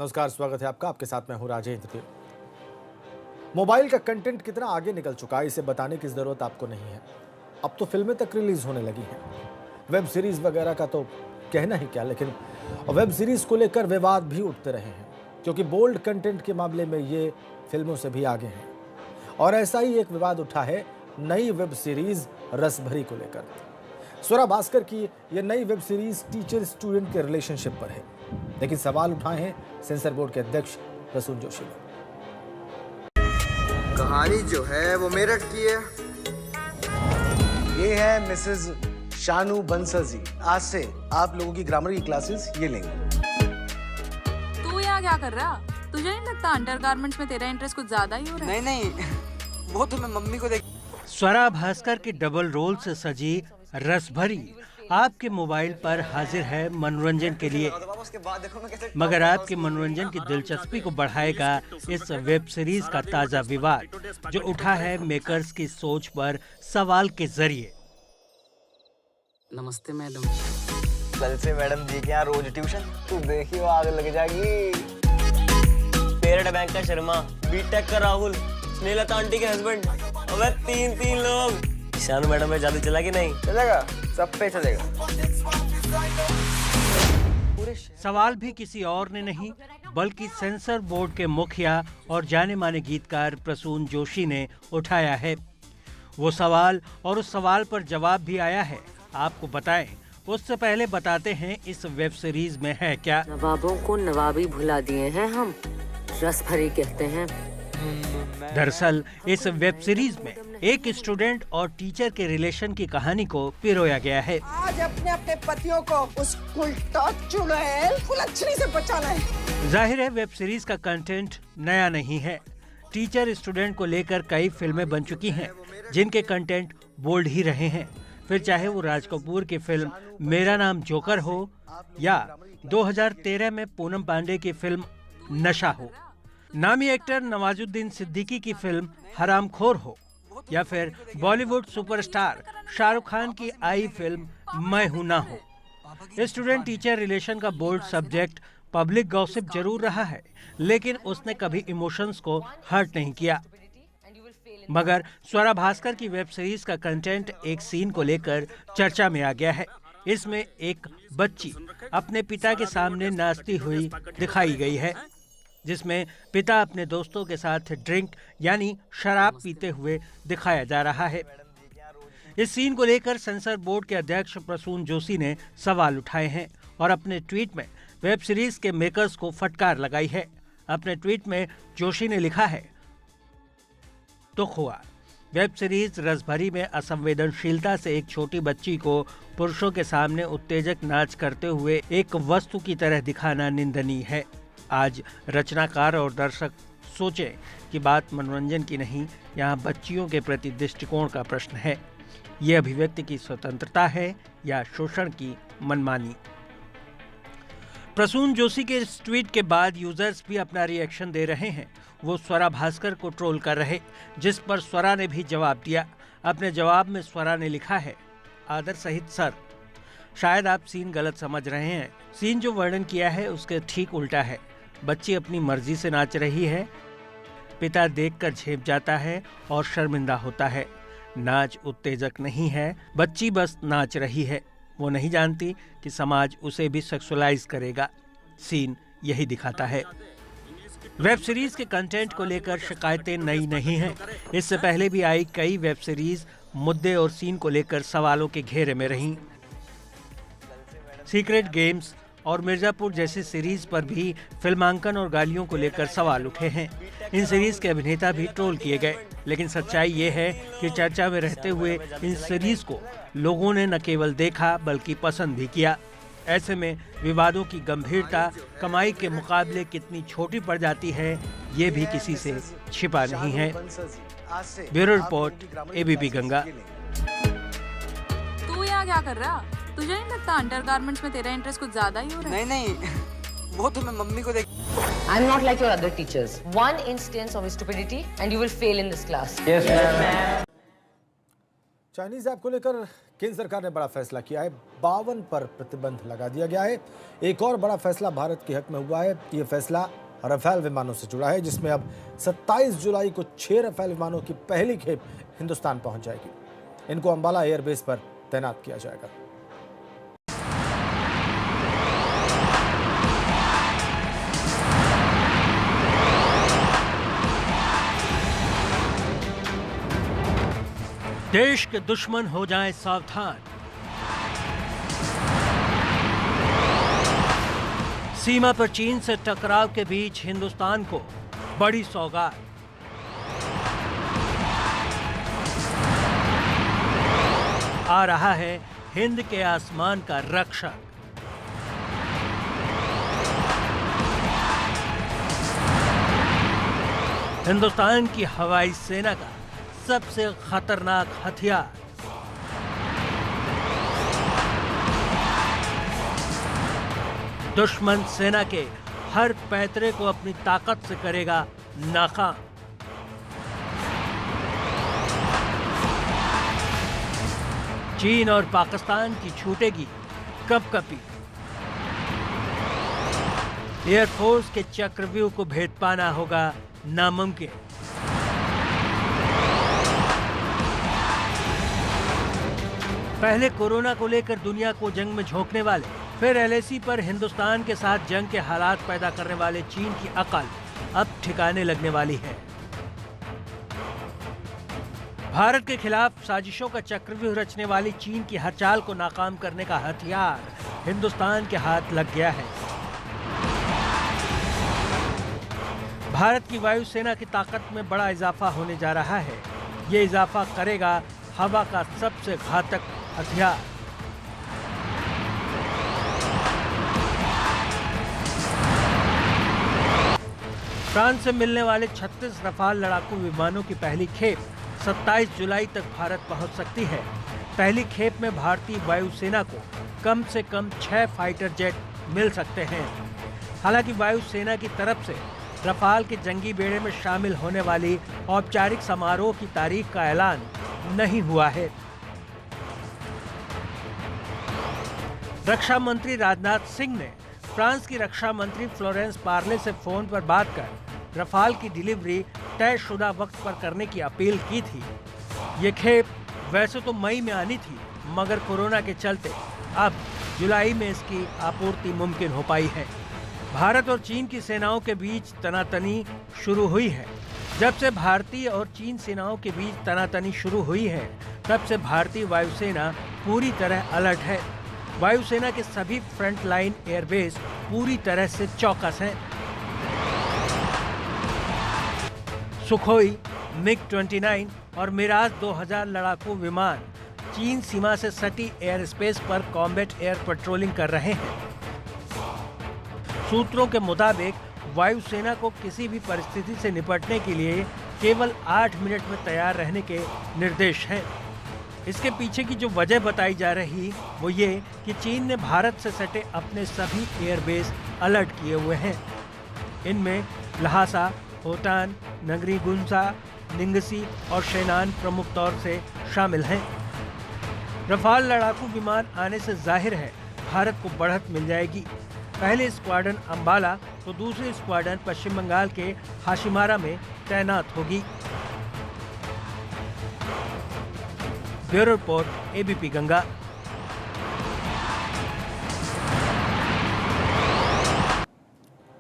नमस्कार, स्वागत है आपका। आपके साथ मैं हूं राजेंद्र। मोबाइल का कंटेंट कितना आगे निकल चुका है इसे बताने की जरूरत आपको नहीं है। अब तो फिल्में तक रिलीज होने लगी हैं। वेब सीरीज वगैरह का तो कहना ही क्या, लेकिन वेब सीरीज को लेकर विवाद भी उठते रहे हैं क्योंकि बोल्ड कंटेंट के मामले में ये फिल्मों से भी आगे हैं। और ऐसा ही एक विवाद उठा है नई वेब सीरीज रसभरी को लेकर। स्वरा भास्कर की ये नई वेब सीरीज टीचर स्टूडेंट के रिलेशनशिप पर है, लेकिन सवाल उठाए हैं सेंसर बोर्ड के अध्यक्ष प्रसून जोशी ने। कहानी जो है वो मेरठ की है। ये है मिसेस शानू बंसल जी। आज से आप लोगों की ग्रामर की क्लासेस ये लेंगे। तू यहाँ क्या कर रहा? तुझे नहीं लगता अंडरगारमेंट्स में तेरा इंटरेस्ट कुछ ज्यादा ही हो रहा है? नहीं, वो तो मैं मम्मी को देख। स्वरा भास्कर की डबल रोल से सजी रसभरी आपके मोबाइल पर हाजिर है मनोरंजन के लिए, मगर आपके मनोरंजन की दिलचस्पी को बढ़ाएगा इस वेब सीरीज का ताजा विवाद जो उठा है मेकर्स की सोच पर सवाल के जरिए। नमस्ते मैडम। कल से मैडम जी के यहाँ रोज ट्यूशन, तू देखियो आग लग जाएगी। पेरेंट बैंक का शर्मा, बीटेक का राहुल, स्नेहलता आंटी के हस्बैंड, अबे तीन लोग। शानू मैडम में जादू चला कि नहीं? चलेगा, सब पे चलेगा। सवाल भी किसी और ने नहीं बल्कि सेंसर बोर्ड के मुखिया और जाने माने गीतकार प्रसून जोशी ने उठाया है। वो सवाल और उस सवाल पर जवाब भी आया है, आपको बताएं। उससे पहले बताते हैं इस वेब सीरीज में है क्या। नवाबों को नवाबी भुला दिए हैं हम, रसभरी कहते हैं। दरअसल इस वेब सीरीज में एक स्टूडेंट और टीचर के रिलेशन की कहानी को पिरोया गया है। आज अपने अपने पतियों को उस उल्टा चुड़ैल फुलझड़ी से बचाना है। जाहिर है वेब सीरीज का कंटेंट नया नहीं है। टीचर स्टूडेंट को लेकर कई फिल्में बन चुकी हैं जिनके कंटेंट बोल्ड ही रहे हैं, फिर चाहे वो राज कपूर की फिल्म मेरा नाम जोकर हो या 2013 में पूनम पांडे की फिल्म नशा हो, नामी एक्टर नवाजुद्दीन सिद्दीकी की फिल्म हरामखोर हो या फिर बॉलीवुड सुपरस्टार शाहरुख खान की आई फिल्म मैं हूं ना हो। स्टूडेंट टीचर रिलेशन का बोल्ड सब्जेक्ट पब्लिक गॉसिप जरूर रहा है, लेकिन उसने कभी इमोशंस को हर्ट नहीं किया। मगर स्वरा भास्कर की वेब सीरीज का कंटेंट एक सीन को लेकर चर्चा में आ गया है। इसमें एक बच्ची अपने पिता के सामने नाचती हुई दिखाई गई है, जिसमें पिता अपने दोस्तों के साथ ड्रिंक यानी शराब पीते हुए दिखाया जा रहा है। इस सीन को लेकर सेंसर बोर्ड के अध्यक्ष प्रसून जोशी ने सवाल उठाए हैं और अपने ट्वीट में वेब सीरीज के मेकर्स को फटकार लगाई है। अपने ट्वीट में जोशी ने लिखा है, दुख हुआ, वेब सीरीज रसभरी में असंवेदनशीलता से एक छोटी बच्ची को पुरुषों के सामने उत्तेजक नाच करते हुए एक वस्तु की तरह दिखाना निंदनीय है। आज रचनाकार और दर्शक सोचें कि बात मनोरंजन की नहीं, यहाँ बच्चियों के प्रति दृष्टिकोण का प्रश्न है। ये अभिव्यक्ति की स्वतंत्रता है या शोषण की मनमानी। प्रसून जोशी के इस ट्वीट के बाद यूजर्स भी अपना रिएक्शन दे रहे हैं। वो स्वरा भास्कर को ट्रोल कर रहे, जिस पर स्वरा ने भी जवाब दिया। अपने जवाब में स्वरा ने लिखा है, आदर सहित सर, शायद आप सीन गलत समझ रहे हैं। सीन जो वर्णन किया है उसके ठीक उल्टा है। बच्ची अपनी मर्जी से नाच रही है, पिता देखकर झेप जाता है और शर्मिंदा होता है। नाच उत्तेजक नहीं है, बच्ची बस नाच रही है। वो नहीं जानती कि समाज उसे भी सेक्सुअलाइज करेगा। सीन यही दिखाता है। वेब सीरीज के कंटेंट को लेकर शिकायतें नई नहीं हैं। इससे पहले भी आई कई वेब सीरीज मुद्दे और सीन को लेकर सवालों के घेरे में रहीं। सीक्रेट गेम्स और मिर्जापुर जैसी सीरीज पर भी फिल्मांकन और गालियों को लेकर सवाल उठे हैं। इन सीरीज के अभिनेता भी ट्रोल किए गए, लेकिन सच्चाई ये है कि चर्चा में रहते हुए इन सीरीज को लोगों ने न केवल देखा बल्कि पसंद भी किया। ऐसे में विवादों की गंभीरता कमाई के मुकाबले कितनी छोटी पड़ जाती है, ये भी किसी से छिपा नहीं है। Bureau report, ABP Ganga. तू यहाँ क्या कर रहा? तुझे नहीं लगता अंडरगारमेंट्स में तेरा इंटरेस्ट कुछ ज्यादा ही हो रहा है? नहीं, वो तो मैं मम्मी को देख। I'm not like your other teachers. One instance of stupidity and you will fail in this class. Yes, ma'am. Chinese app को लेकर केंद्र सरकार ने बड़ा फैसला किया है। 52 पर प्रतिबंध लगा दिया गया है। एक और बड़ा फैसला भारत के हक में हुआ है। ये फैसला राफेल विमानों से जुड़ा है, जिसमें अब 27 जुलाई को 6 राफेल विमानों की पहली खेप हिंदुस्तान पहुंच जाएगी। इनको अंबाला एयरबेस पर तैनात किया जाएगा। देश के दुश्मन हो जाएं सावधान। सीमा पर चीन से टकराव के बीच हिंदुस्तान को बड़ी सौगात। आ रहा है हिंद के आसमान का रक्षक। हिंदुस्तान की हवाई सेना का सबसे खतरनाक हथियार। दुश्मन सेना के हर पैतरे को अपनी ताकत से करेगा नाकाम। चीन और पाकिस्तान की छूटेगी कपकपी। एयरफोर्स के चक्रव्यूह को भेद पाना होगा नामुमकिन। पहले कोरोना को लेकर दुनिया को जंग में झोंकने वाले, फिर एलएसी पर हिंदुस्तान के साथ जंग के हालात पैदा करने वाले चीन की अकल अब ठिकाने लगने वाली है। भारत के खिलाफ साजिशों का चक्रव्यूह रचने वाली चीन की हर चाल को नाकाम करने का हथियार हिंदुस्तान के हाथ लग गया है। भारत की वायुसेना की ताकत में बड़ा इजाफा होने जा रहा है। ये इजाफा करेगा हवा का सबसे घातक हथियार। फ्रांस से मिलने वाले 36 रफाल लड़ाकू विमानों की पहली खेप 27 जुलाई तक भारत पहुंच सकती है। पहली खेप में भारतीय वायुसेना को कम से कम 6 फाइटर जेट मिल सकते हैं। हालांकि वायुसेना की तरफ से रफाल के जंगी बेड़े में शामिल होने वाली औपचारिक समारोह की तारीख का ऐलान नहीं हुआ है। रक्षा मंत्री राजनाथ सिंह ने फ्रांस की रक्षा मंत्री फ्लोरेंस पार्ले से फोन पर बात कर रफाल की डिलीवरी तयशुदा वक्त पर करने की अपील की थी। ये खेप वैसे तो मई में आनी थी, मगर कोरोना के चलते अब जुलाई में इसकी आपूर्ति मुमकिन हो पाई है। भारत और चीन की सेनाओं के बीच तनातनी शुरू हुई है। जब से भारतीय और चीन सेनाओं के बीच तनातनी शुरू हुई है, तब से भारतीय वायुसेना पूरी तरह अलर्ट है। वायुसेना के सभी फ्रंट लाइन एयरबेस पूरी तरह से चौकस हैं। सुखोई, मिग-29 और मिराज 2000 लड़ाकू विमान चीन सीमा से सटी एयर स्पेस पर कॉम्बैट एयर पेट्रोलिंग कर रहे हैं। सूत्रों के मुताबिक वायुसेना को किसी भी परिस्थिति से निपटने के लिए केवल 8 मिनट में तैयार रहने के निर्देश हैं। इसके पीछे की जो वजह बताई जा रही वो ये कि चीन ने भारत से सटे अपने सभी एयरबेस अलर्ट किए हुए हैं। इनमें लहासा, होटान, नगरी गुंसा, निंगसी और शेनान प्रमुख तौर से शामिल हैं। रफाल लड़ाकू विमान आने से जाहिर है भारत को बढ़त मिल जाएगी। पहले स्क्वाड्रन अंबाला तो दूसरी स्क्वाड्रन पश्चिम बंगाल के हाशिमारा में तैनात होगी। Bureau report, ABP Ganga.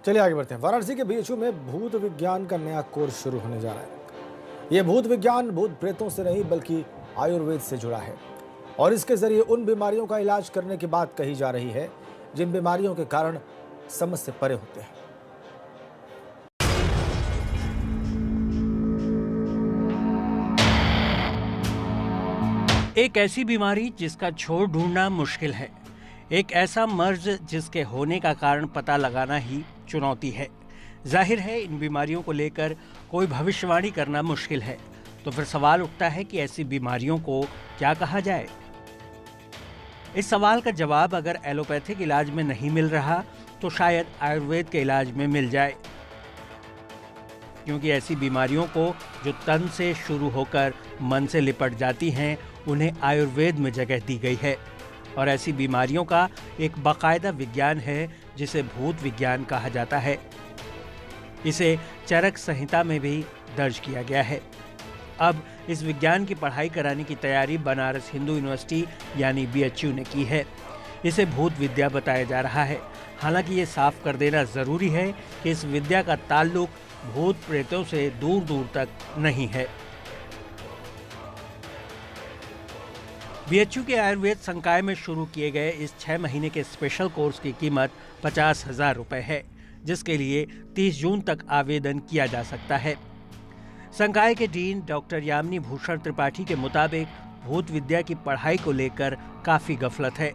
चलिए आगे बढ़ते हैं। वाराणसी के बीएचयू में भूत विज्ञान का नया कोर्स शुरू होने जा रहा है। यह भूत विज्ञान भूत प्रेतों से नहीं बल्कि आयुर्वेद से जुड़ा है और इसके जरिए उन बीमारियों का इलाज करने की बात कही जा रही है जिन बीमारियों के कारण समझ से परे होते हैं। एक ऐसी बीमारी जिसका छोर ढूंढना मुश्किल है, एक ऐसा मर्ज जिसके होने का कारण पता लगाना ही चुनौती है। जाहिर है इन बीमारियों को लेकर कोई भविष्यवाणी करना मुश्किल है। तो फिर सवाल उठता है कि ऐसी बीमारियों को क्या कहा जाए। इस सवाल का जवाब अगर एलोपैथिक इलाज में नहीं मिल रहा तो शायद आयुर्वेद के इलाज में मिल जाए। क्योंकि ऐसी बीमारियों को जो तन से शुरू होकर मन से लिपट जाती हैं, उन्हें आयुर्वेद में जगह दी गई है। और ऐसी बीमारियों का एक बाकायदा विज्ञान है जिसे भूत विज्ञान कहा जाता है। इसे चरक संहिता में भी दर्ज किया गया है। अब इस विज्ञान की पढ़ाई कराने की तैयारी बनारस हिंदू यूनिवर्सिटी यानी BHU ने की है। इसे भूत विद्या बताया जा रहा है। हालांकि ये साफ कर देना ज़रूरी है कि इस विद्या का ताल्लुक भूत प्रेतों से दूर दूर तक नहीं है। BHU के आयुर्वेद संकाय में शुरू किए गए इस 6 महीने के स्पेशल कोर्स की कीमत 50,000 रुपये है, जिसके लिए 30 जून तक आवेदन किया जा सकता है। संकाय के डीन डॉक्टर यामिनी भूषण त्रिपाठी के मुताबिक भूत विद्या की पढ़ाई को लेकर काफ़ी गफलत है,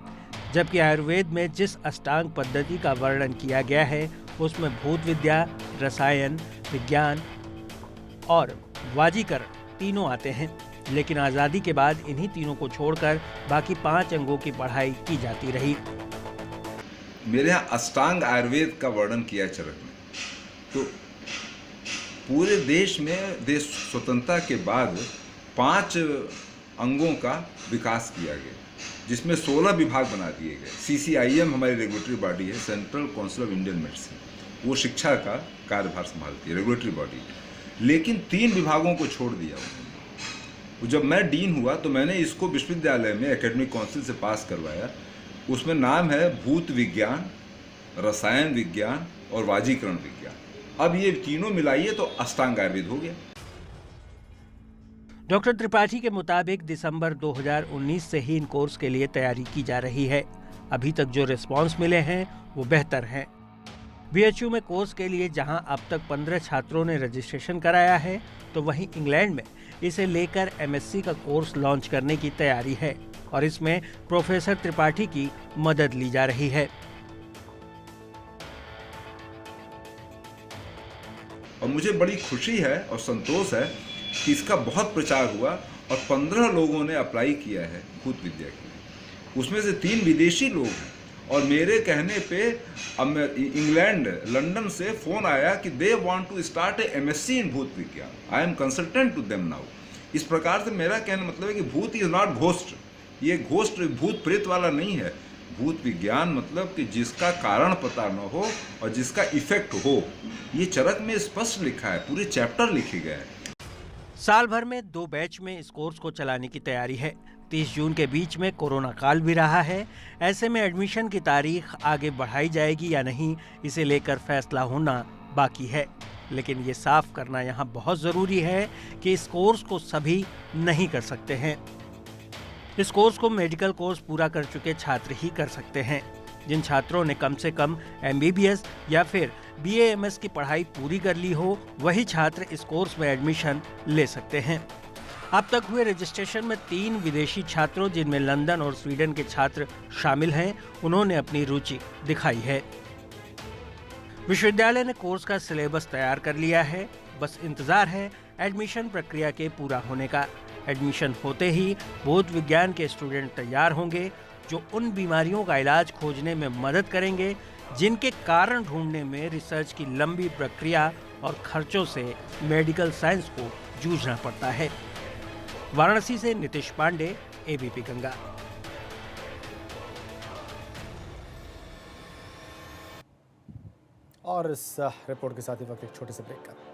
जबकि आयुर्वेद में जिस अष्टांग पद्धति का वर्णन किया गया है उसमें भूत विद्या, रसायन विज्ञान और वाजीकरण तीनों आते हैं। लेकिन आज़ादी के बाद इन्हीं तीनों को छोड़कर बाकी 5 अंगों की पढ़ाई की जाती रही। मेरे यहाँ अष्टांग आयुर्वेद का वर्णन किया चरक में। तो पूरे देश में देश स्वतंत्रता के बाद 5 अंगों का विकास किया गया, जिसमें 16 विभाग बना दिए गए। CCIM हमारी रेगुलेटरी बॉडी है, central council of Indian medicine, वो शिक्षा का कार्यभार संभालती है, रेगुलेटरी बॉडी। लेकिन 3 विभागों को छोड़ दिया उन्होंने। जब मैं डीन हुआ तो मैंने इसको विश्वविद्यालय में एकेडमिक काउंसिल से पास करवाया। उसमें नाम है भूत विज्ञान, रसायन विज्ञान और वाजीकरण विज्ञान। अब ये तीनों मिलाइए तो अष्टांग आयुर्वेद हो गया। डॉक्टर त्रिपाठी के मुताबिक दिसंबर 2019 से ही इन कोर्स के लिए तैयारी की जा रही है। अभी तक जो रिस्पांस मिले हैं वो बेहतर हैं। BHU में कोर्स के लिए जहां अब तक 15 छात्रों ने रजिस्ट्रेशन कराया है, तो वहीं इंग्लैंड में इसे लेकर MSc का कोर्स लॉन्च करने की तैयारी है और इसमें प्रोफेसर त्रिपाठी की मदद ली जा रही है। और मुझे बड़ी खुशी है और संतोष है कि इसका बहुत प्रचार हुआ और 15 लोगों ने अप्लाई किया है भूत विद्या के लिए। उसमें से 3 विदेशी लोग हैं और मेरे कहने पे इंग्लैंड, लंदन से फ़ोन आया कि they want to start a MSc in bhoot vigyan. I am consultant to them now. इस प्रकार से मेरा कहने मतलब है कि भूत इज नॉट घोस्ट। ये घोस्ट भूत प्रेत वाला नहीं है। भूत विज्ञान मतलब कि जिसका कारण पता न हो और जिसका इफेक्ट हो। ये चरक में स्पष्ट लिखा है, पूरे चैप्टर लिखे गए हैं। साल भर में 2 बैच में इस कोर्स को चलाने की तैयारी है। 30 जून के बीच में कोरोना काल भी रहा है। ऐसे में एडमिशन की तारीख आगे बढ़ाई जाएगी या नहीं, इसे लेकर फैसला होना बाकी है। लेकिन ये साफ करना यहाँ बहुत ज़रूरी है कि इस कोर्स को सभी नहीं कर सकते हैं। इस कोर्स को मेडिकल कोर्स पूरा कर चुके छात्र ही कर सकते हैं। जिन छात्रों ने कम से कम MBBS या फिर BAMS की पढ़ाई पूरी कर ली हो, वही छात्र इस कोर्स में एडमिशन ले सकते हैं। अब तक हुए रजिस्ट्रेशन में 3 विदेशी छात्रों, जिनमें लंदन और स्वीडन के छात्र शामिल हैं, उन्होंने अपनी रुचि दिखाई है। विश्वविद्यालय ने कोर्स का सिलेबस तैयार कर लिया है, बस इंतजार है एडमिशन प्रक्रिया के पूरा होने का। एडमिशन होते ही भूत विज्ञान के स्टूडेंट तैयार होंगे जो उन बीमारियों का इलाज खोजने में मदद करेंगे जिनके कारण ढूंढने में रिसर्च की लंबी प्रक्रिया और खर्चों से मेडिकल साइंस को जूझना पड़ता है। वाराणसी से नितिश पांडे, ABP गंगा। और इस रिपोर्ट के साथ ही वक्त एक छोटे से ब्रेक का।